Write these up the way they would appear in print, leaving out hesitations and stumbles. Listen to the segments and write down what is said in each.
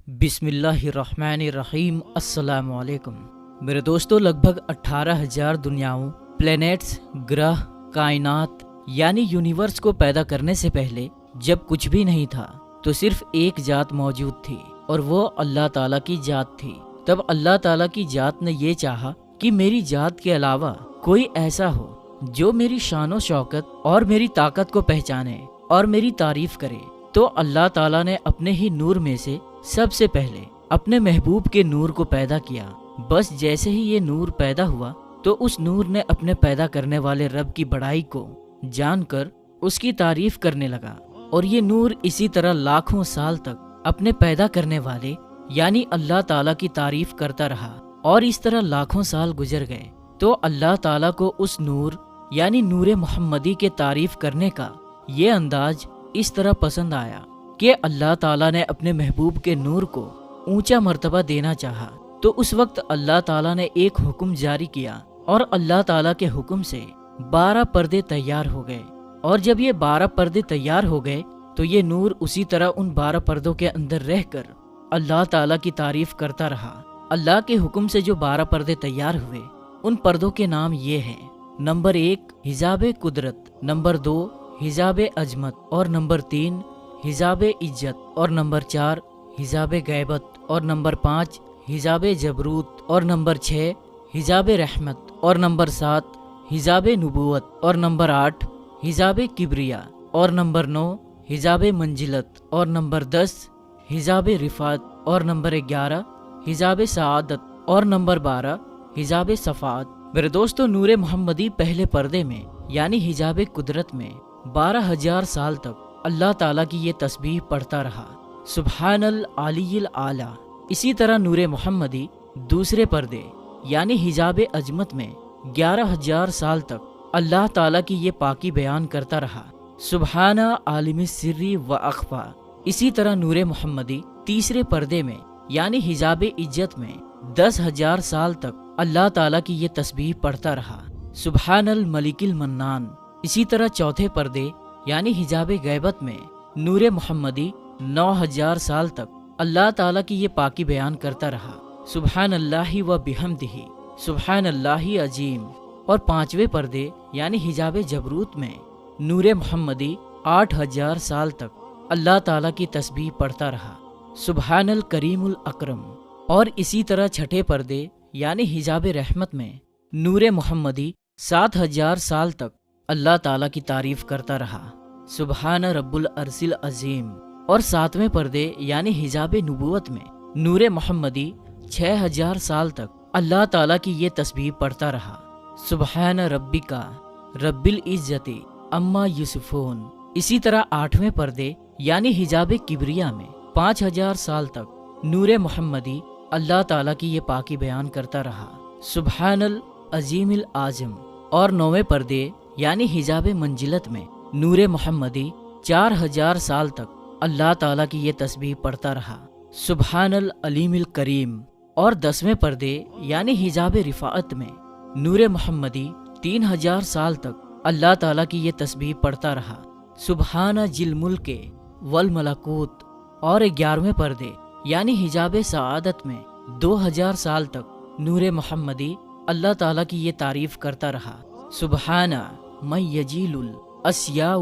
بسم اللہ الرحمن الرحیم۔ السلام علیکم میرے دوستو، لگ بھگ 18,000 دنیاؤں، پلینیٹس، گرہ، کائنات یعنی یونیورس کو پیدا کرنے سے پہلے جب کچھ بھی نہیں تھا تو صرف ایک ذات موجود تھی اور وہ اللہ تعالیٰ کی ذات تھی۔ تب اللہ تعالیٰ کی ذات نے یہ چاہا کہ میری ذات کے علاوہ کوئی ایسا ہو جو میری شان و شوکت اور میری طاقت کو پہچانے اور میری تعریف کرے، تو اللہ تعالیٰ نے اپنے ہی نور میں سے سب سے پہلے اپنے محبوب کے نور کو پیدا کیا۔ بس جیسے ہی یہ نور پیدا ہوا تو اس نور نے اپنے پیدا کرنے والے رب کی بڑائی کو جان کر اس کی تعریف کرنے لگا، اور یہ نور اسی طرح لاکھوں سال تک اپنے پیدا کرنے والے یعنی اللہ تعالیٰ کی تعریف کرتا رہا، اور اس طرح لاکھوں سال گزر گئے تو اللہ تعالیٰ کو اس نور یعنی نور محمدی کے تعریف کرنے کا یہ انداز اس طرح پسند آیا کہ اللہ تعالیٰ نے اپنے محبوب کے نور کو اونچا مرتبہ دینا چاہا، تو اس وقت اللہ تعالیٰ نے ایک حکم جاری کیا، اور اللہ تعالیٰ کے حکم سے 12 پردے تیار ہو گئے، اور جب یہ 12 پردے تیار ہو گئے تو یہ نور اسی طرح ان 12 پردوں کے اندر رہ کر اللہ تعالیٰ کی تعریف کرتا رہا۔ اللہ کے حکم سے جو 12 پردے تیار ہوئے ان پردوں کے نام یہ ہیں: نمبر 1 حجاب قدرت، نمبر 2 حجاب عظمت، اور نمبر 3 حجاب عزت، اور نمبر 4 حجاب غیبت، اور نمبر 5 حجاب جبروت، اور نمبر 6 حجاب رحمت، اور نمبر 7 حجاب نبوت، اور نمبر 8 حجاب کبریا، اور نمبر 9 حجاب منزلت، اور نمبر 10 حجاب رفعت، اور نمبر 11 حجاب سعادت، اور نمبر 12 حجاب صفات۔ میرے دوستو، نور محمدی پہلے پردے میں یعنی حجاب قدرت میں 12,000 سال تک اللہ تعالیٰ کی یہ تسبیح پڑھتا رہا، سبحان العلی الاعلی۔ اسی طرح نور محمدی دوسرے پردے یعنی حجاب عظمت میں 11,000 سال تک اللہ تعالیٰ کی یہ پاکی بیان کرتا رہا، سبحان عالم السری و اخفا۔ اسی طرح نور محمدی تیسرے پردے میں یعنی حجاب عزت میں 10,000 سال تک اللہ تعالیٰ کی یہ تسبیح پڑھتا رہا، سبحان الملک المنان۔ اسی طرح چوتھے پردے یعنی حجاب غیبت میں نور محمدی 9,000 سال تک اللہ تعالیٰ کی یہ پاکی بیان کرتا رہا، سبحان اللہ و بحمدہ، سبحان اللہ عظیم۔ اور پانچویں پردے یعنی حجاب جبروت میں نور محمدی 8,000 سال تک اللہ تعالیٰ کی تسبیح پڑھتا رہا، سبحان الکریم الاکرم۔ اور اسی طرح چھٹے پردے یعنی حجاب رحمت میں نور محمدی 7,000 سال تک اللہ تعالیٰ کی تعریف کرتا رہا، سبحان رب العرش العظیم۔ اور ساتویں پردے یعنی حجاب نبوت میں نور محمدی 6,000 سال تک اللہ تعالیٰ کی یہ تسبیح پڑھتا رہا، سبحان ربک رب العزت عما یصفون۔ اسی طرح آٹھویں پردے یعنی حجاب کبریا میں 5,000 سال تک نور محمدی اللہ تعالیٰ کی یہ پاکی بیان کرتا رہا، سبحان العظیم الاعظم۔ اور نویں پردے یعنی حجاب منزلت میں نور محمدی 4,000 سال تک اللہ تعالیٰ کی یہ تسبیح پڑھتا رہا، سبحان العلیم الکریم۔ اور 10ویں پردے یعنی حجاب رفعت میں نور محمدی 3,000 سال تک اللہ تعالیٰ کی یہ تسبیح پڑھتا رہا، سبحان ذی الملک والملکوت۔ اور 11ویں پردے یعنی حجاب سعادت میں 2,000 سال تک نور محمدی اللہ تعالیٰ کی یہ تعریف کرتا رہا، سبحان من یجیل الاشیاء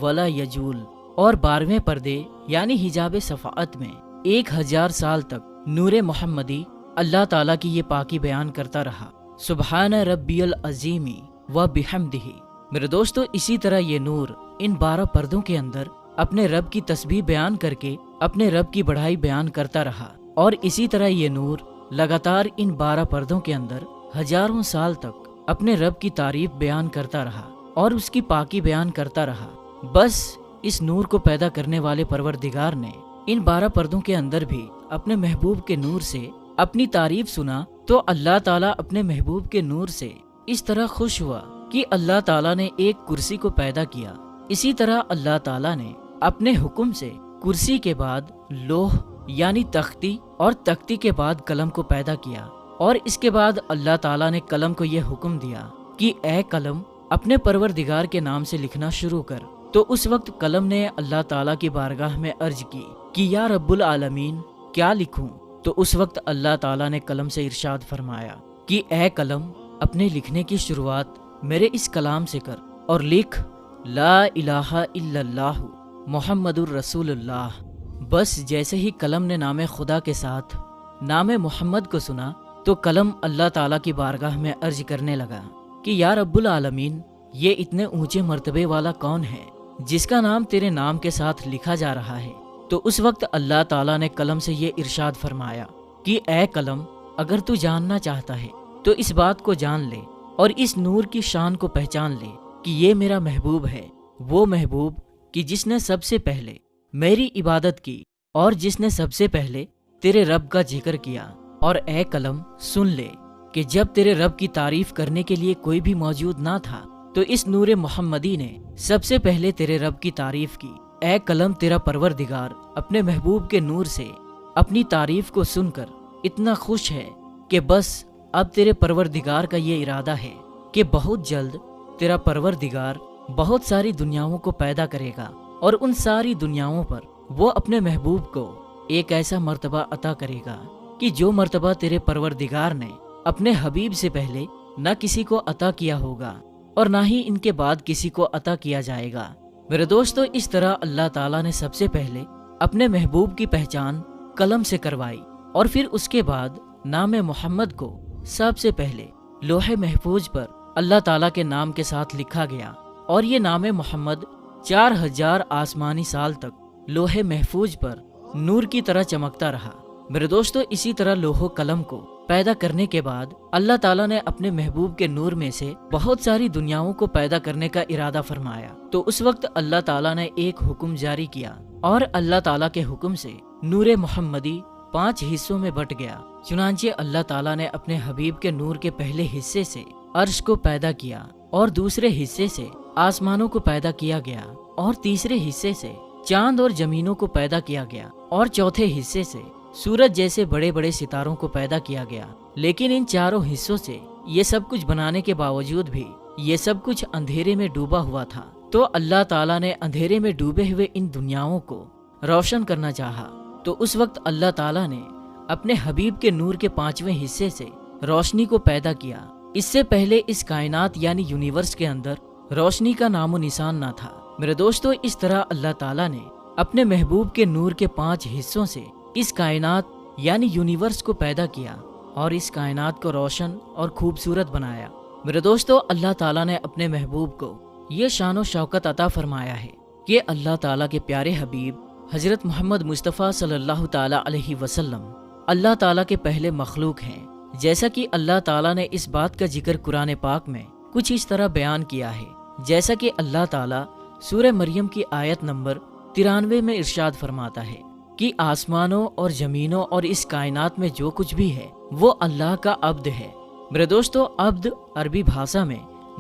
ولا یجول۔ اور 12ویں پردے یعنی حجاب صفات میں 1,000 سال تک نور محمدی اللہ تعالیٰ کی یہ پاکی بیان کرتا رہا، سبحان ربی العظیم و بحمدہ۔ میرے دوستو، اسی طرح یہ نور ان 12 پردوں کے اندر اپنے رب کی تسبیح بیان کر کے اپنے رب کی بڑائی بیان کرتا رہا، اور اسی طرح یہ نور لگاتار ان 12 پردوں کے اندر ہزاروں سال تک اپنے رب کی تعریف بیان کرتا رہا اور اس کی پاکی بیان کرتا رہا۔ بس اس نور کو پیدا کرنے والے پروردگار نے ان 12 پردوں کے اندر بھی اپنے محبوب کے نور سے اپنی تعریف سنا، تو اللہ تعالیٰ اپنے محبوب کے نور سے اس طرح خوش ہوا کہ اللہ تعالیٰ نے ایک کرسی کو پیدا کیا۔ اسی طرح اللہ تعالیٰ نے اپنے حکم سے کرسی کے بعد لوح یعنی تختی، اور تختی کے بعد قلم کو پیدا کیا، اور اس کے بعد اللہ تعالیٰ نے قلم کو یہ حکم دیا کہ اے قلم اپنے پروردگار کے نام سے لکھنا شروع کر۔ تو اس وقت قلم نے اللہ تعالیٰ کی بارگاہ میں عرض کی کہ یا رب العالمین، کیا لکھوں؟ تو اس وقت اللہ تعالیٰ نے قلم سے ارشاد فرمایا کہ اے قلم، اپنے لکھنے کی شروعات میرے اس کلام سے کر اور لکھ لا الہ الا اللہ محمد الرسول اللہ۔ بس جیسے ہی قلم نے نام خدا کے ساتھ نام محمد کو سنا تو قلم اللہ تعالیٰ کی بارگاہ میں عرض کرنے لگا کہ یا رب العالمین، یہ اتنے اونچے مرتبے والا کون ہے جس کا نام تیرے نام کے ساتھ لکھا جا رہا ہے؟ تو اس وقت اللہ تعالیٰ نے قلم سے یہ ارشاد فرمایا کہ اے قلم، اگر تو جاننا چاہتا ہے تو اس بات کو جان لے اور اس نور کی شان کو پہچان لے کہ یہ میرا محبوب ہے، وہ محبوب کہ جس نے سب سے پہلے میری عبادت کی اور جس نے سب سے پہلے تیرے رب کا ذکر کیا۔ اور اے قلم، سن لے کہ جب تیرے رب کی تعریف کرنے کے لیے کوئی بھی موجود نہ تھا تو اس نور محمدی نے سب سے پہلے تیرے رب کی تعریف کی۔ اے قلم، تیرا پروردگار اپنے محبوب کے نور سے اپنی تعریف کو سن کر اتنا خوش ہے کہ بس اب تیرے پروردگار کا یہ ارادہ ہے کہ بہت جلد تیرا پروردگار بہت ساری دنیاؤں کو پیدا کرے گا اور ان ساری دنیاؤں پر وہ اپنے محبوب کو ایک ایسا مرتبہ عطا کرے گا کہ جو مرتبہ تیرے پروردگار نے اپنے حبیب سے پہلے نہ کسی کو عطا کیا ہوگا اور نہ ہی ان کے بعد کسی کو عطا کیا جائے گا۔ میرے دوستو، اس طرح اللہ تعالیٰ نے سب سے پہلے اپنے محبوب کی پہچان قلم سے کروائی اور پھر اس کے بعد نام محمد کو سب سے پہلے لوح محفوظ پر اللہ تعالیٰ کے نام کے ساتھ لکھا گیا، اور یہ نام محمد 4000 آسمانی سال تک لوح محفوظ پر نور کی طرح چمکتا رہا۔ میرے دوستو، اسی طرح لوح و قلم کو پیدا کرنے کے بعد اللہ تعالیٰ نے اپنے محبوب کے نور میں سے بہت ساری دنیاؤں کو پیدا کرنے کا ارادہ فرمایا۔ تو اس وقت اللہ تعالیٰ نے ایک حکم جاری کیا اور اللہ تعالیٰ کے حکم سے نور محمدی 5 حصوں میں بٹ گیا۔ چنانچہ اللہ تعالیٰ نے اپنے حبیب کے نور کے پہلے حصے سے عرش کو پیدا کیا، اور دوسرے حصے سے آسمانوں کو پیدا کیا گیا، اور تیسرے حصے سے چاند اور زمینوں کو پیدا کیا گیا، اور چوتھے حصے سے سورج جیسے بڑے بڑے ستاروں کو پیدا کیا گیا۔ لیکن ان چاروں حصوں سے یہ سب کچھ بنانے کے باوجود بھی یہ سب کچھ اندھیرے میں ڈوبا ہوا تھا۔ تو اللہ تعالیٰ نے اندھیرے میں ڈوبے ہوئے ان دنیاؤں کو روشن کرنا چاہا، تو اس وقت اللہ تعالیٰ نے اپنے حبیب کے نور کے 5ویں حصے سے روشنی کو پیدا کیا۔ اس سے پہلے اس کائنات یعنی یونیورس کے اندر روشنی کا نام و نشان نہ تھا۔ میرے دوستو، اس طرح اللہ تعالیٰ نے اپنے محبوب کے نور کے 5 حصوں سے اس کائنات یعنی یونیورس کو پیدا کیا اور اس کائنات کو روشن اور خوبصورت بنایا۔ میرے دوستو، اللہ تعالیٰ نے اپنے محبوب کو یہ شان و شوکت عطا فرمایا ہے کہ اللہ تعالیٰ کے پیارے حبیب حضرت محمد مصطفیٰ صلی اللہ تعالیٰ علیہ وسلم اللہ تعالیٰ کے پہلے مخلوق ہیں۔ جیسا کہ اللہ تعالیٰ نے اس بات کا ذکر قرآن پاک میں کچھ اس طرح بیان کیا ہے، جیسا کہ اللہ تعالیٰ سورہ مریم کی آیت نمبر 93 میں ارشاد فرماتا ہے کہ آسمانوں اور زمینوں اور اس کائنات میں جو کچھ بھی ہے وہ اللہ کا عبد ہے۔ میرے دوستو، عبد عربی بھاشا میں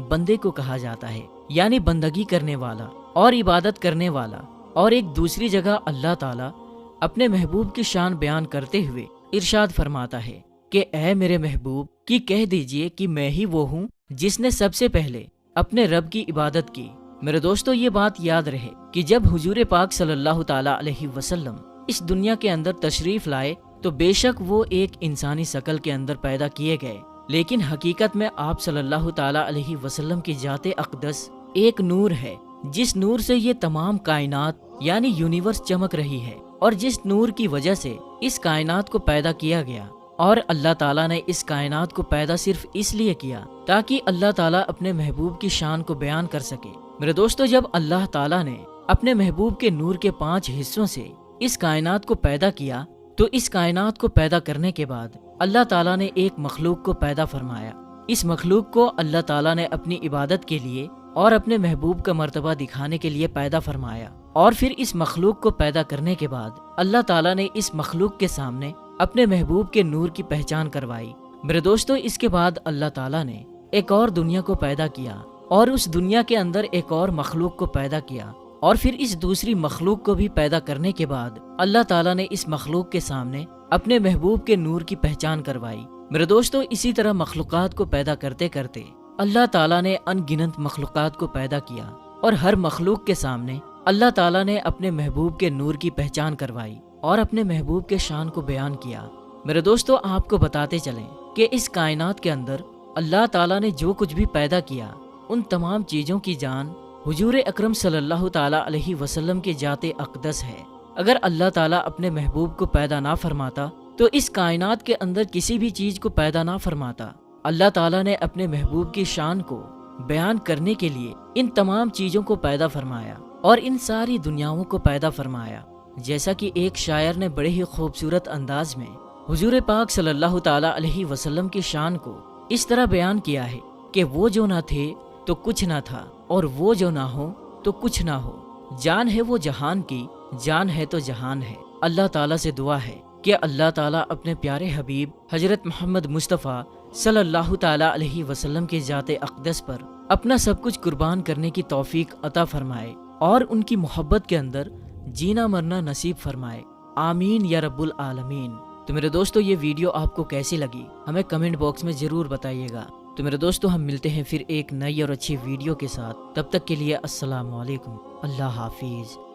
بندے کو کہا جاتا ہے، یعنی بندگی کرنے والا اور عبادت کرنے والا۔ اور ایک دوسری جگہ اللہ تعالیٰ اپنے محبوب کی شان بیان کرتے ہوئے ارشاد فرماتا ہے کہ اے میرے محبوب کی کہہ دیجئے کہ میں ہی وہ ہوں جس نے سب سے پہلے اپنے رب کی عبادت کی۔ میرے دوستو، یہ بات یاد رہے کہ جب حضور پاک صلی اللہ تعالیٰ علیہ وسلم اس دنیا کے اندر تشریف لائے تو بے شک وہ ایک انسانی شکل کے اندر پیدا کیے گئے، لیکن حقیقت میں آپ صلی اللہ تعالیٰ علیہ وسلم کی ذات اقدس ایک نور ہے، جس نور سے یہ تمام کائنات یعنی یونیورس چمک رہی ہے، اور جس نور کی وجہ سے اس کائنات کو پیدا کیا گیا۔ اور اللہ تعالیٰ نے اس کائنات کو پیدا صرف اس لیے کیا تاکہ اللہ تعالیٰ اپنے محبوب کی شان کو بیان کر سکے۔ میرے دوستو، جب اللہ تعالیٰ نے اپنے محبوب کے نور کے 5 حصوں سے اس کائنات کو پیدا کیا تو اس کائنات کو پیدا کرنے کے بعد اللہ تعالیٰ نے ایک مخلوق کو پیدا فرمایا۔ اس مخلوق کو اللہ تعالیٰ نے اپنی عبادت کے لیے اور اپنے محبوب کا مرتبہ دکھانے کے لیے پیدا فرمایا، اور پھر اس مخلوق کو پیدا کرنے کے بعد اللہ تعالیٰ نے اس مخلوق کے سامنے اپنے محبوب کے نور کی پہچان کروائی۔ میرے دوستو، اس کے بعد اللہ تعالیٰ نے ایک اور دنیا کو پیدا کیا، اور اس دنیا کے اندر ایک اور مخلوق کو پیدا کیا، اور پھر اس دوسری مخلوق کو بھی پیدا کرنے کے بعد اللہ تعالیٰ نے اس مخلوق کے سامنے اپنے محبوب کے نور کی پہچان کروائی۔ میرے دوستو، اسی طرح مخلوقات کو پیدا کرتے کرتے اللہ تعالیٰ نے ان گنت مخلوقات کو پیدا کیا، اور ہر مخلوق کے سامنے اللہ تعالیٰ نے اپنے محبوب کے نور کی پہچان کروائی۔ اور اپنے محبوب کے شان کو بیان کیا۔ میرے دوستو، آپ کو بتاتے چلیں کہ اس کائنات کے اندر اللہ تعالیٰ نے جو کچھ بھی پیدا کیا ان تمام چیزوں کی جان حضور اکرم صلی اللہ تعالیٰ علیہ وسلم کے ذات اقدس ہے۔ اگر اللہ تعالیٰ اپنے محبوب کو پیدا نہ فرماتا تو اس کائنات کے اندر کسی بھی چیز کو پیدا نہ فرماتا۔ اللہ تعالیٰ نے اپنے محبوب کی شان کو بیان کرنے کے لیے ان تمام چیزوں کو پیدا فرمایا اور ان ساری دنیاؤں کو پیدا فرمایا۔ جیسا کہ ایک شاعر نے بڑے ہی خوبصورت انداز میں حضور پاک صلی اللہ تعالیٰ علیہ وسلم کی شان کو اس طرح بیان کیا ہے کہ وہ جو نہ تھے تو کچھ نہ تھا، اور وہ جو نہ ہو تو کچھ نہ ہو۔ جان ہے وہ جہان کی، جان ہے تو جہان ہے۔ اللہ تعالیٰ سے دعا ہے کہ اللہ تعالیٰ اپنے پیارے حبیب حضرت محمد مصطفیٰ صلی اللہ تعالیٰ علیہ وسلم کے ذات اقدس پر اپنا سب کچھ قربان کرنے کی توفیق عطا فرمائے اور ان کی محبت کے اندر جینا مرنا نصیب فرمائے۔ آمین یا رب العالمین۔ تو میرے دوستو، یہ ویڈیو آپ کو کیسی لگی ہمیں کمنٹ باکس میں ضرور بتائیے گا۔ تو میرے دوستو، ہم ملتے ہیں پھر ایک نئی اور اچھی ویڈیو کے ساتھ۔ تب تک کے لیے السلام علیکم، اللہ حافظ۔